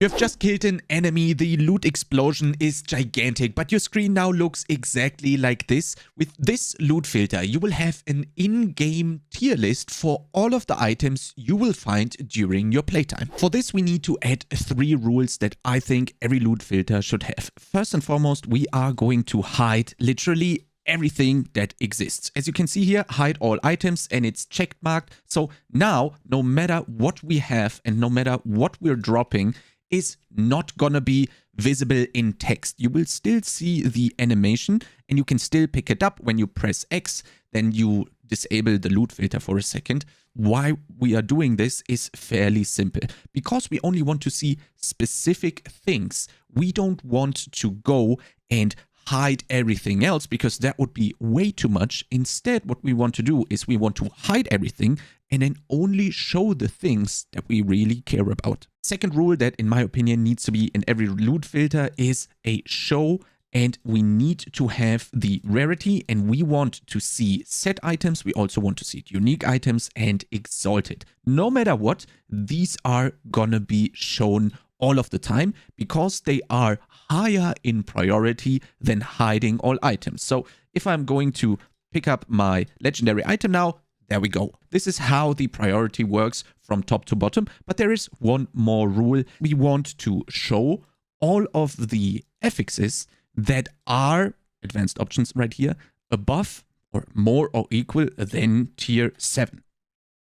You have just killed an enemy, the loot explosion is gigantic, but your screen now looks exactly like this. With this loot filter, you will have an in-game tier list for all of the items you will find during your playtime. For this, we need to add 3 rules that I think every loot filter should have. First and foremost, we are going to hide literally everything that exists. As you can see here, hide all items, and it's checked marked. So now, no matter what we have and no matter what we're dropping, is not gonna be visible in text. You will still see the animation and you can still pick it up when you press X, then you disable the loot filter for a second. Why we are doing this is fairly simple. Because we only want to see specific things. We don't want to go and hide everything else because that would be way too much. Instead, what we want to do is we want to hide everything and then only show the things that we really care about. Second rule that, in my opinion, needs to be in every loot filter is a show, and we need to have the rarity, and we want to see set items. We also want to see unique items and exalted. No matter what, these are gonna be shown all of the time because they are higher in priority than hiding all items. So if I'm going to pick up my legendary item now, there we go. This is how the priority works from top to bottom. But there is one more rule. We want to show all of the affixes that are advanced options right here above or more or equal than tier 7.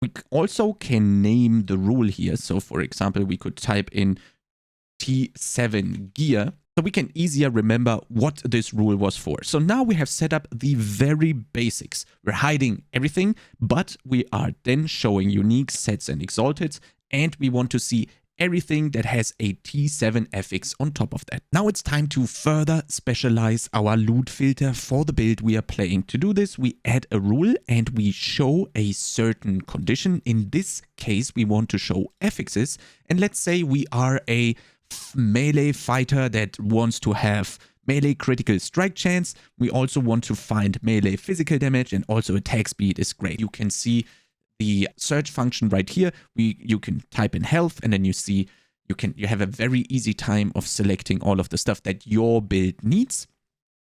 We also can name the rule here. So for example, we could type in T7 gear. So we can easier remember what this rule was for. So now we have set up the very basics. We're hiding everything, but we are then showing unique sets and exalted, and we want to see everything that has a T7 affix on top of that. Now it's time to further specialize our loot filter for the build we are playing. To do this, we add a rule and we show a certain condition. In this case, we want to show affixes, and let's say we are a melee fighter that wants to have melee critical strike chance. We also want to find melee physical damage, and also attack speed is great. You can see the search function right here. You can type in health, and then you see you have a very easy time of selecting all of the stuff that your build needs.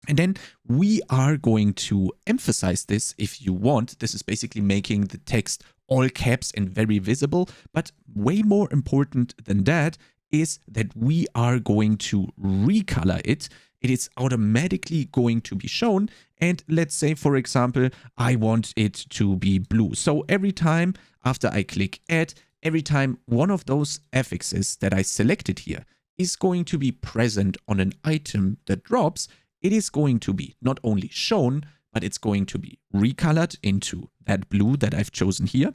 And then we are going to emphasize this if you want. This is basically making the text all caps and very visible, but way more important than that is that we are going to recolor it. It is automatically going to be shown. And let's say, for example, I want it to be blue. So every time after I click add, every time one of those affixes that I selected here is going to be present on an item that drops, it is going to be not only shown, but it's going to be recolored into that blue that I've chosen here.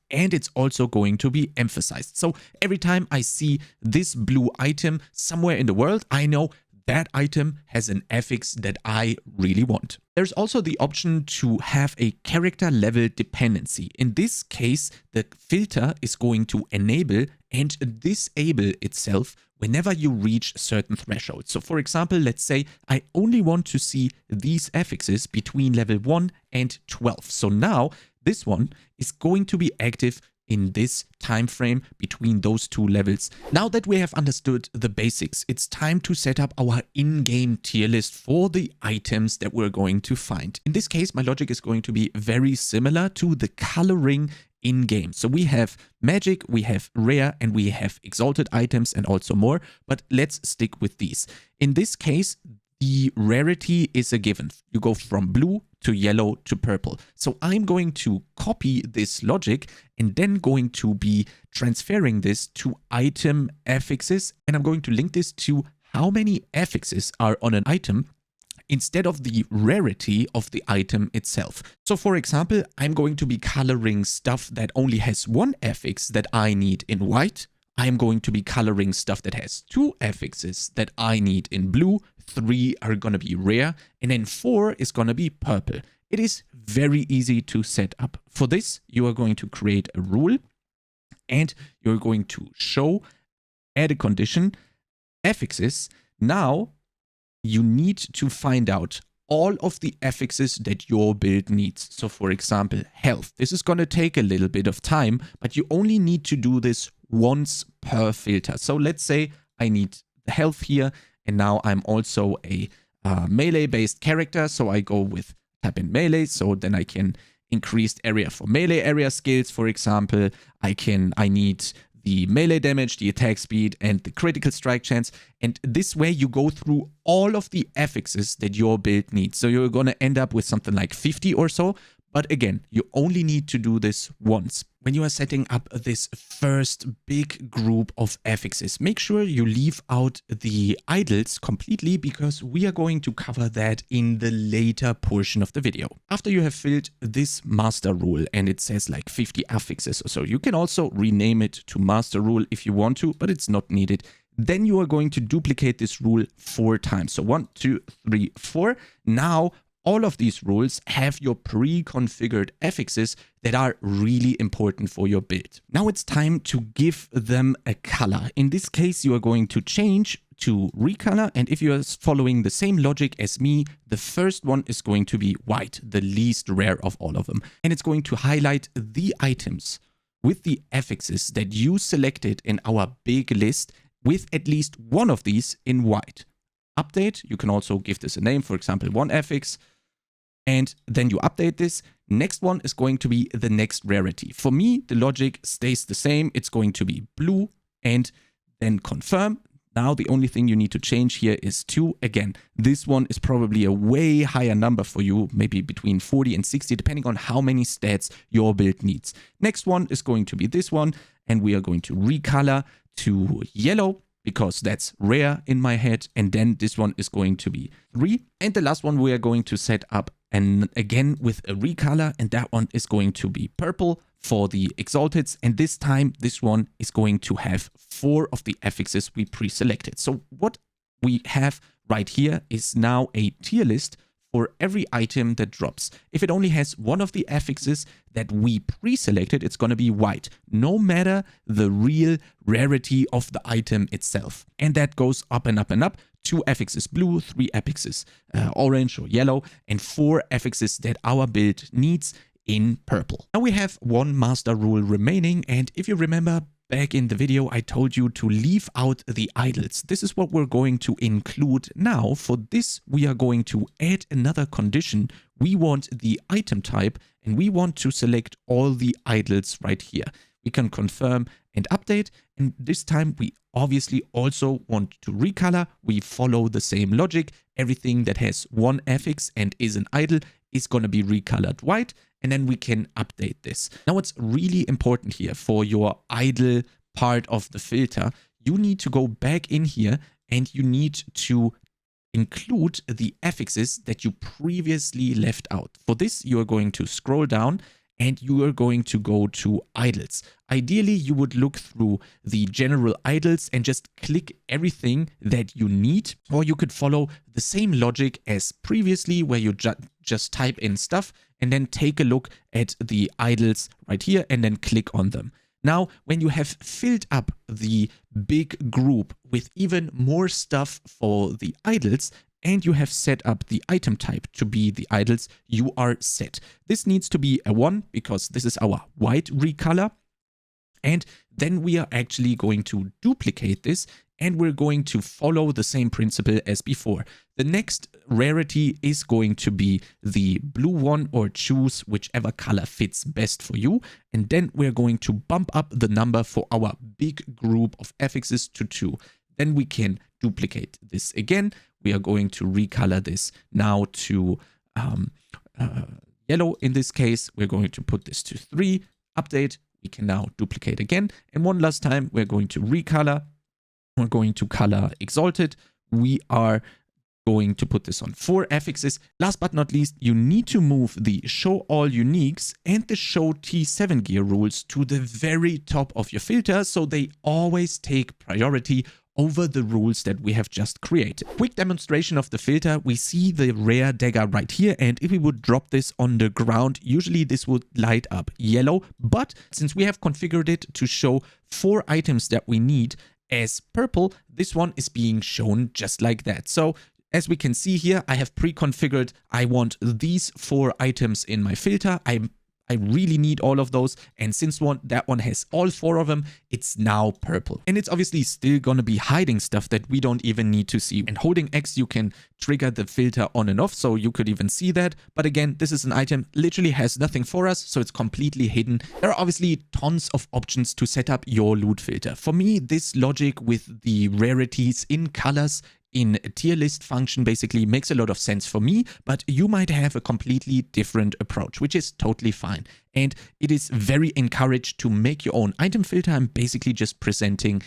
And it's also going to be emphasized. So every time I see this blue item somewhere in the world, I know that item has an affix that I really want. There's also the option to have a character level dependency. In this case, the filter is going to enable and disable itself whenever you reach certain thresholds. So for example, let's say I only want to see these affixes between level 1 and 12. So now this one is going to be active in this time frame between those 2 levels. Now that we have understood the basics, it's time to set up our in-game tier list for the items that we're going to find. In this case, my logic is going to be very similar to the coloring in-game. So we have magic, we have rare, and we have exalted items and also more, but let's stick with these. In this case, the rarity is a given. You go from blue to yellow to purple. So I'm going to copy this logic and then going to be transferring this to item affixes. And I'm going to link this to how many affixes are on an item instead of the rarity of the item itself. So for example, I'm going to be coloring stuff that only has 1 affix that I need in white. I'm going to be coloring stuff that has 2 affixes that I need in blue. 3 are going to be rare, and then 4 is going to be purple. It is very easy to set up. For this, you are going to create a rule, and you're going to show, add a condition, affixes. Now, you need to find out all of the affixes that your build needs. So for example, health. This is going to take a little bit of time, but you only need to do this once per filter. So let's say I need the health here, and now I'm also a melee-based character, so I go with tap in melee, so then I can increased area for melee area skills, for example. I need the melee damage, the attack speed, and the critical strike chance. And this way you go through all of the affixes that your build needs. So you're going to end up with something like 50 or so. But again, you only need to do this once. When you are setting up this first big group of affixes, make sure you leave out the idles completely, because we are going to cover that in the later portion of the video. After you have filled this master rule and it says like 50 affixes or so, you can also rename it to master rule if you want to, but it's not needed. Then you are going to duplicate this rule 4 times. So 1, 2, 3, 4. Now, all of these rules have your pre-configured affixes that are really important for your build. Now it's time to give them a color. In this case, you are going to change to recolor, and if you are following the same logic as me, the first one is going to be white, the least rare of all of them. And it's going to highlight the items with the affixes that you selected in our big list with at least one of these in white. Update, you can also give this a name, for example, one affix. And then you update this. Next one is going to be the next rarity. For me, the logic stays the same. It's going to be blue, and then confirm. Now the only thing you need to change here is 2. Again, this one is probably a way higher number for you, maybe between 40 and 60, depending on how many stats your build needs. Next one is going to be this one, and we are going to recolor to yellow, because that's rare in my head. And then this one is going to be 3. And the last one we are going to set up, and again with a recolor, and that one is going to be purple for the exalteds. And this time, this one is going to have 4 of the affixes we pre-selected. So what we have right here is now a tier list for every item that drops. If it only has one of the affixes that we pre-selected, it's going to be white, no matter the real rarity of the item itself. And that goes up and up and up. 2 affixes blue, 3 affixes orange or yellow, and 4 affixes that our build needs in purple. Now we have one master rule remaining, and if you remember, back in the video, I told you to leave out the idles. This is what we're going to include now. For this, we are going to add another condition. We want the item type, and we want to select all the idles right here. We can confirm and update, and this time we obviously also want to recolor. We follow the same logic. Everything that has one affix and is an idle is going to be recolored white, and then we can update this. Now, what's really important here for your idle part of the filter, you need to go back in here and you need to include the affixes that you previously left out. For this, you are going to scroll down and you are going to go to idles. Ideally, you would look through the general idles and just click everything that you need, or you could follow the same logic as previously, where you just type in stuff and then take a look at the idles right here and then click on them. Now, when you have filled up the big group with even more stuff for the idles, and you have set up the item type to be the idles, you are set. This needs to be a 1 because this is our white recolor. And then we are actually going to duplicate this, and we're going to follow the same principle as before. The next rarity is going to be the blue one, or choose whichever color fits best for you. And then we're going to bump up the number for our big group of affixes to 2. Then we can duplicate this again. We are going to recolor this now to yellow. In this case, we're going to put this to 3. Update. We can now duplicate again. And one last time, we're going to recolor. We're going to color exalted. We are going to put this on 4 affixes. Last but not least, you need to move the show all uniques and the show T7 gear rules to the very top of your filter, so they always take priority over the rules that we have just created. Quick demonstration of the filter. We see the rare dagger right here, and if we would drop this on the ground, usually this would light up yellow, but since we have configured it to show 4 items that we need as purple, this one is being shown just like that. So as we can see here, I have pre-configured, I want these 4 items in my filter. I really need all of those. And since that one has all 4 of them, it's now purple. And it's obviously still gonna be hiding stuff that we don't even need to see. And holding X, you can trigger the filter on and off, so you could even see that. But again, this is an item, literally has nothing for us, so it's completely hidden. There are obviously tons of options to set up your loot filter. For me, this logic with the rarities in colors in a tier list function basically makes a lot of sense for me, but you might have a completely different approach, which is totally fine. And it is very encouraged to make your own item filter. I'm basically just presenting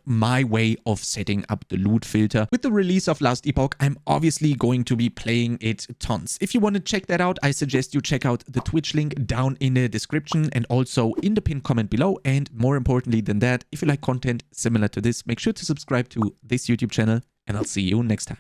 my way of setting up the loot filter. With the release of Last Epoch, I'm obviously going to be playing it tons. If you want to check that out, I suggest you check out the Twitch link down in the description and also in the pinned comment below. And more importantly than that, if you like content similar to this, make sure to subscribe to this YouTube channel, and I'll see you next time.